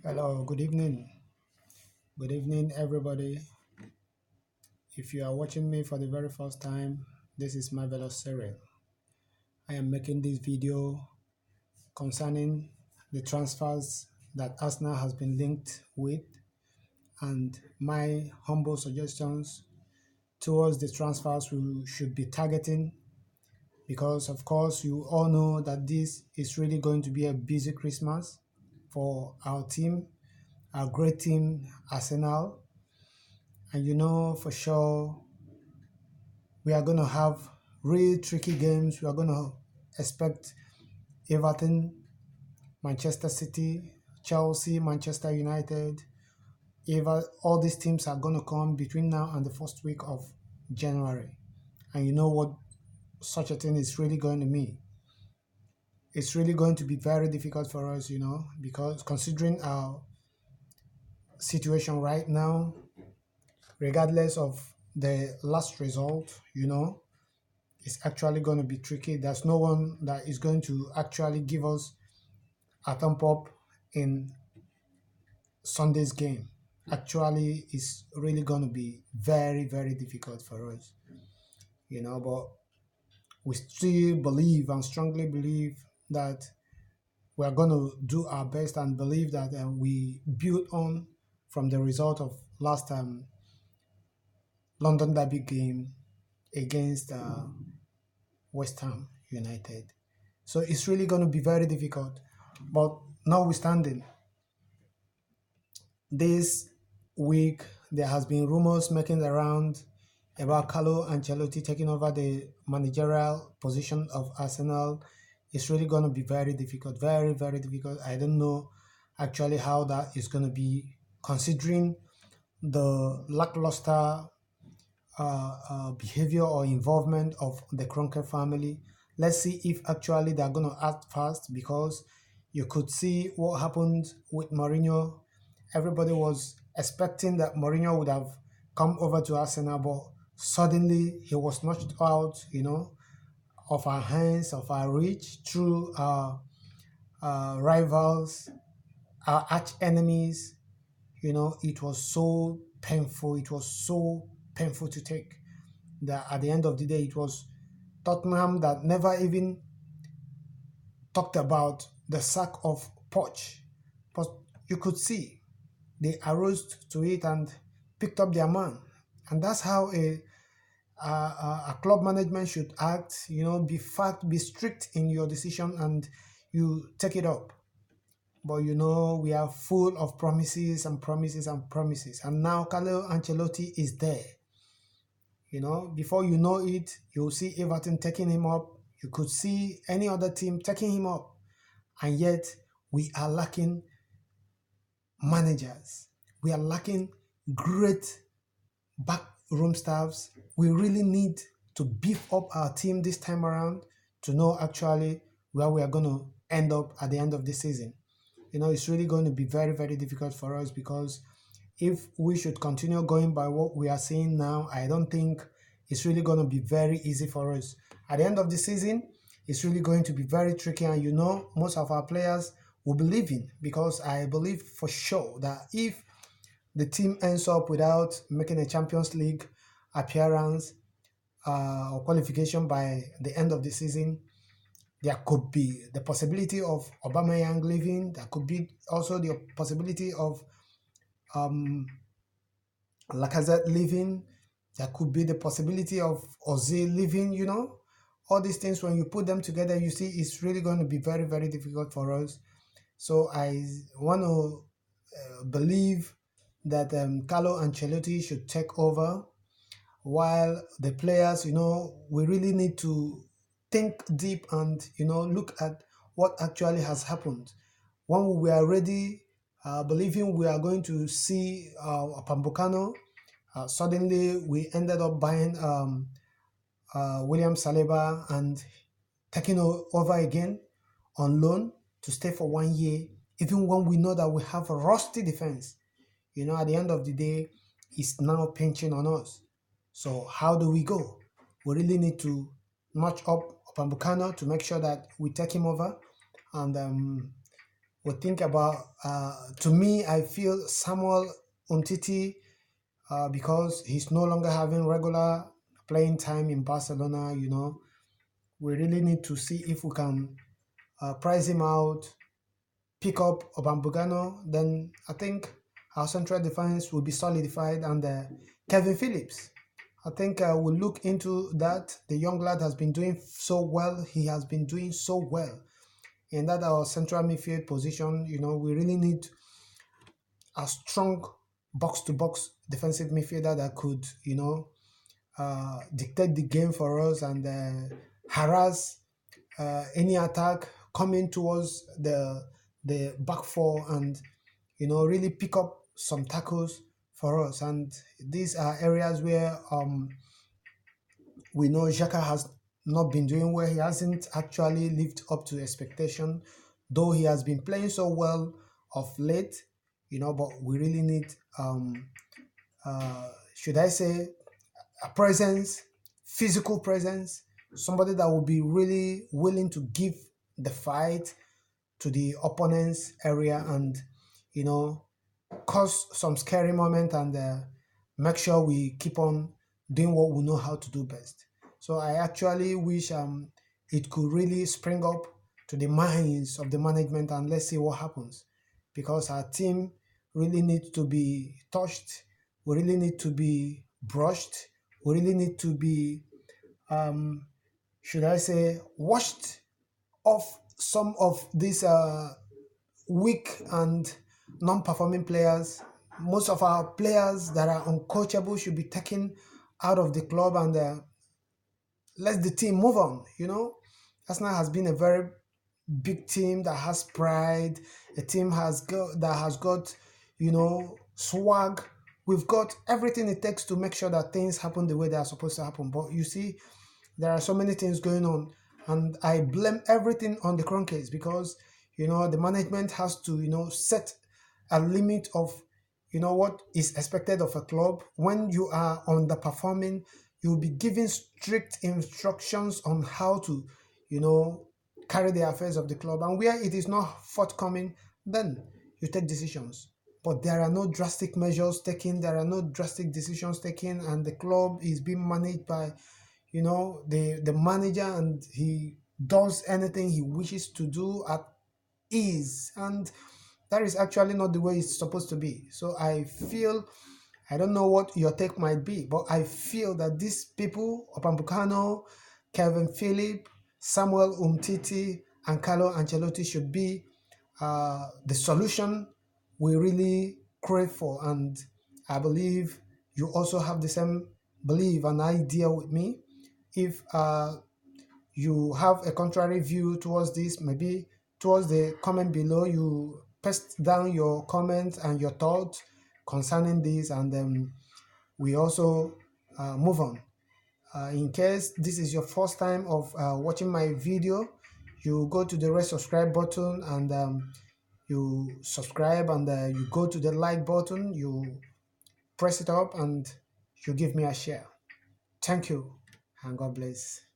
Hello, good evening. Good evening, everybody. If you are watching me for the very first time, this is Marvelous Cyril. I am making this video concerning the transfers that Arsenal has been linked with and my humble suggestions towards the transfers we should be targeting because, of course, you all know that this is really going to be a busy Christmas for our team, our great team, Arsenal. And you know for sure we are going to have really tricky games. We are going to expect Everton, Manchester City, Chelsea, Manchester United. All these teams are going to come between now and the first week of January. And you know what such a thing is really going to mean? It's really going to be very difficult for us, because considering our situation right now, regardless of the last result, it's actually going to be tricky. There's no one that is going to actually give us a thumb up in Sunday's game. Actually, it's really going to be very, very difficult for us, but we still believe and strongly believe that we are going to do our best and believe that we build on from the result of last London Derby game against West Ham United. So it's really going to be very difficult. But notwithstanding, this week there has been rumors making the round about Carlo Ancelotti taking over the managerial position of Arsenal. It's really going to be very difficult, very, very difficult. I don't know actually how that is going to be, considering the lackluster behavior or involvement of the Kroenke family. Let's see if actually they're going to act fast, because you could see what happened with Mourinho. Everybody was expecting that Mourinho would have come over to Arsenal, but suddenly he was knocked out, of our hands, of our reach, through our rivals, our arch enemies. It was so painful. It was so painful to take that at the end of the day, it was Tottenham that never even talked about the sack of Poch. But you could see they arose to it and picked up their man. And that's how a club management should act, be strict in your decision and you take it up. But we are full of promises and promises and promises. And now Carlo Ancelotti is there. Before you know it, you'll see Everton taking him up. You could see any other team taking him up. And yet, we are lacking managers. We are lacking great backroom staffs. We really need to beef up our team this time around to know actually where we are going to end up at the end of this season. It's really going to be very, very difficult for us, because if we should continue going by what we are seeing now, I don't think it's really going to be very easy for us. At the end of the season, it's really going to be very tricky, and most of our players will be leaving, because I believe for sure that if the team ends up without making a Champions League appearance or qualification by the end of the season, there could be the possibility of Aubameyang leaving. There could be also the possibility of Lacazette leaving. There could be the possibility of Ozil leaving. All these things, when you put them together, you see it's really going to be very, very difficult for us. So I want to believe that Carlo Ancelotti should take over, while the players, we really need to think deep and, look at what actually has happened. When we are ready, believing we are going to see Pambucano, suddenly we ended up buying William Saliba and taking over again on loan to stay for 1 year, even when we know that we have a rusty defense. At the end of the day, it's now pinching on us. So how do we go? We really need to match up Pambucano to make sure that we take him over, and we think about, to me, I feel Samuel Umtiti, because he's no longer having regular playing time in Barcelona, we really need to see if we can price him out, pick up Obambugano. Then I think our central defense will be solidified, and Kevin Phillips. I think we'll look into that. The young lad has been doing so well. He has been doing so well in that our central midfield position. We really need a strong box-to-box defensive midfielder that could, dictate the game for us and harass any attack coming towards the back four, and really pick up some tackles for us. And these are areas where we know Xhaka has not been doing well. He hasn't actually lived up to expectation, though he has been playing so well of late. But we really need, should I say, a presence, physical presence, somebody that will be really willing to give the fight to the opponent's area, and cause some scary moment, and make sure we keep on doing what we know how to do best. So I actually wish it could really spring up to the minds of the management, and let's see what happens, because our team really needs to be touched. We really need to be brushed. We really need to be, should I say, washed off some of these weak and non-performing players. Most of our players that are uncoachable should be taken out of the club, and let the team move on. Arsenal has been a very big team that has pride. A team that has got, swag. We've got everything it takes to make sure that things happen the way they are supposed to happen. But you see, there are so many things going on, and I blame everything on the Kroenkes, because the management has to set a limit of what is expected of a club. When you are underperforming, you'll be given strict instructions on how to carry the affairs of the club, and where it is not forthcoming, then you take decisions. But there are no drastic measures taken, there are no drastic decisions taken, and the club is being managed by the manager, and he does anything he wishes to do at ease, and that is actually not the way it's supposed to be. So I feel, I don't know what your take might be, but I feel that these people, Upamecano, Kevin Phillips, Samuel Umtiti, and Carlo Ancelotti, should be the solution we really crave for. And I believe you also have the same belief and idea with me. If you have a contrary view towards this, maybe towards the comment below, you paste down your comments and your thoughts concerning this, and we also move on. In case this is your first time of watching my video, you go to the red subscribe button, and you subscribe, and you go to the like button, you press it up, and you give me a share. Thank you, and God bless.